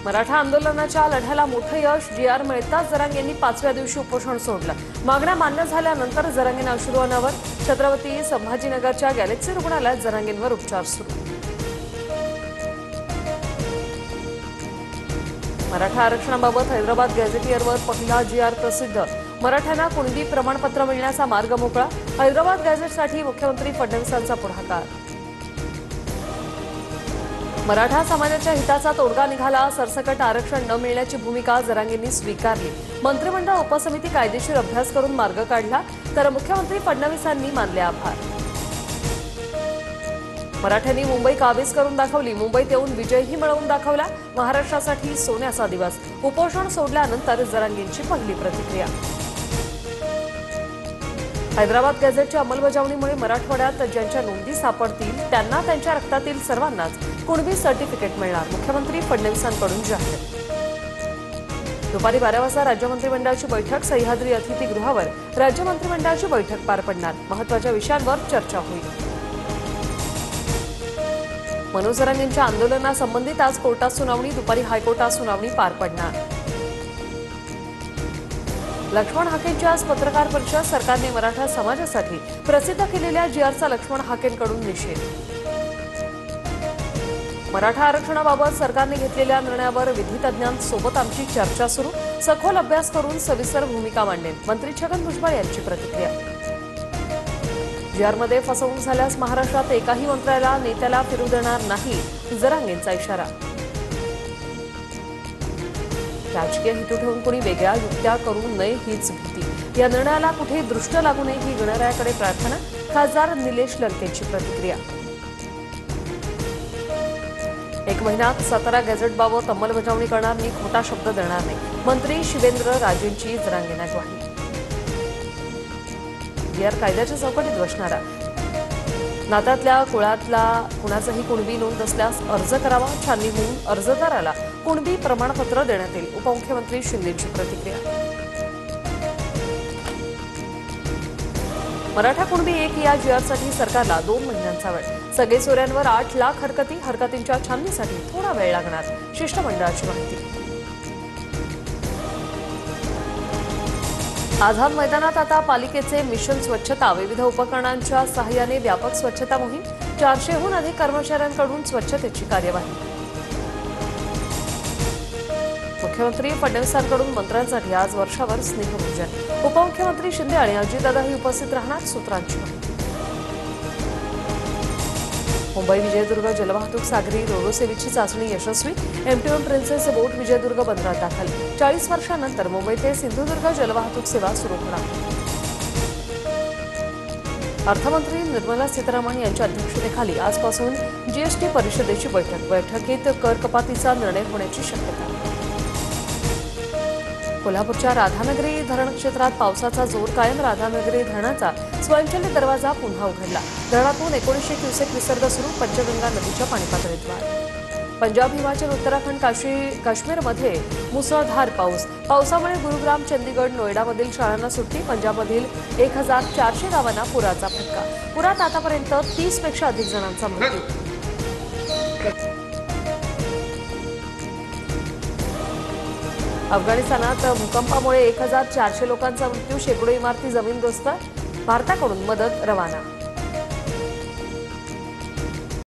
मराठा आंदोलनाच्या लढ्याला मोठं यश. जी.आर. मिळताच जरांगे यांनी 5व्या दिवशी उपोषण सोडलं. मागण्या मान्य झाल्यानंतर जरांगेंना अश्रू अनावर. छत्रपती संभाजीनगरच्या गॅलेक्सी रुग्णालयात जरांगेंवर उपचार सुरू. मराठा आरक्षणाबाबत हैदराबाद गॅझेटियरवर पहिला जी.आर. प्रसिद्ध. मराठ्यांना कुणबी प्रमाणपत्र मिळण्याचा मार्ग मोकळा. हैदराबाद गॅझेटसाठी मुख्यमंत्री फडणवीसांचा पुढाकार. मराठा समाजाच्या हिताचा तोडगा निघाला. सरसकट आरक्षण न मिळण्याची भूमिका जरांगेंनी स्वीकारली. मंत्रिमंडळ उपसमिती कायदेशीर अभ्यास करून मार्ग काढला, तर मुख्यमंत्री फडणवीसांनी मानले आभार. मराठ्यांनी मुंबई काबीज करून दाखवली. मुंबईत येऊन विजयही मिळवून दाखवला. महाराष्ट्रासाठी सोन्याचा दिवस. उपोषण सोडल्यानंतर जरांगेंची पहिली प्रतिक्रिया. हैदराबाद गॅझेटच्या अंमलबजावणीमुळे मराठवाड्यात ज्यांच्या नोंदी सापडतील त्यांना त्यांच्या रक्तातील सर्वांनाच कुणबी सर्टिफिकेट मिळणार. मुख्यमंत्री फडणवीसांकडून जाहीर. दुपारी 12 वाजता राज्य मंत्रिमंडळाची बैठक. सह्याद्री अतिथीगृहावर राज्य मंत्रिमंडळाची बैठक पार पडणार. महत्त्वाच्या विषयांवर चर्चा होईल. मनोज जरांगेंच्या आंदोलनासंबंधित आज कोर्टात सुनावणी. दुपारी हायकोर्टात सुनावणी पार पडणार. लक्ष्मण हाकेंची आज पत्रकार परिषद. सरकारने मराठा समाजासाठी प्रसिद्ध केलेल्या जी.आरचा लक्ष्मण हाकेंकडून निषेध. मराठा आरक्षणाबाबत सरकारने घेतलेल्या निर्णयावर विधितज्ञांसोबत आमची चर्चा सुरू. सखोल अभ्यास करून सविस्तर भूमिका मांडेल. मंत्री छगन भुजबळ यांची प्रतिक्रिया. जी.आरमध्ये फसवणूक झाल्यास महाराष्ट्रात एकाही मंत्र्याला नेत्याला फिरू देणार नाही. जरांगेंचा इशारा. राजकीय हेतू ठेवून कोणी वेगळ्या युक्त्या करू नये हीच भीती. या निर्णयाला कुठेही दृष्ट लागू नये ही गणरायाकडे प्रार्थना. खासदार निलेश लंकेंची प्रतिक्रिया. 1 महिन्यात 17 गॅझेटबाबत अंमलबजावणी करणार नाही. खोटा शब्द देणार नाही. मंत्री शिवेंद्र राजेंची जरांगेंना ग्वाही. जी.आर. कायद्याच्या चौकटीत बसणारा. नात्यातल्या कुळातला कुणाचाही कुणबी नोंद असल्यास अर्ज करावा. छाननी होऊन अर्जदाराला कुणबी प्रमाणपत्र देण्यात येईल. उपमुख्यमंत्री शिंदेंची प्रतिक्रिया. मराठा कुणबी 1 या जी.आरसाठी सरकारला 2 महिन्यांचा वेळ. सगळे सोऱ्यांवर 8 लाख हरकतींच्या छाननीसाठी थोडा वेळ लागणार. शिष्टमंडळाची माहिती. आझाद मैदानात आता पालिकेचे मिशन स्वच्छता. विविध उपकरणांच्या सहाय्याने व्यापक स्वच्छता मोहीम. 400हून अधिक कर्मचाऱ्यांकडून स्वच्छतेची कार्यवाही. मुख्यमंत्री फडणवीसांकडून मंत्र्यांसाठी आज वर्षावर स्नेहभोजन. उपमुख्यमंत्री शिंदे आणि अजितदादाही उपस्थित राहणार. सूत्रांची माहिती. मुंबई विजयदुर्ग जलवाहतूक सागरी रोरो सेवेची चाचणी यशस्वी. एमटीएम प्रिन्सेस बोट विजयदुर्ग बंदरात दाखल. 40 वर्षांनंतर मुंबई ते सिंधुदुर्ग जलवाहतूक सेवा सुरू होणार. अर्थमंत्री निर्मला सीतारामन यांच्या अध्यक्षतेखाली आजपासून जीएसटी परिषदेची बैठक. बैठकीत कर कपातीचा निर्णय होण्याची शक्यता. कोल्हापूरच्या राधानगरी धरण क्षेत्रात पावसाचा जोर कायम. राधानगरी धरणाचा स्वयंचलित दरवाजा पुन्हा उघडला. धरणातून 1900 क्युसेक विसर्ग सुरू. पंचगंगा नदीच्या पाणीपातळीत वाढ. पंजाब, हिमाचल, उत्तराखंड, काश्मीरमध्ये मुसळधार पाऊस. पावसामुळे गुरुग्राम, चंदीगड, नोएडामधील शाळांना सुट्टी. पंजाबमधील 1400 गावांना पुराचा फटका. पुरात आतापर्यंत 30 पेक्षा अधिक जणांचा मृत्यू. अफगाणिस्तानात भूकंपामुळे 1400 लोकांचा मृत्यू. शेकडो इमारती जमीनदोस्त. भारताकडून मदत रवाना.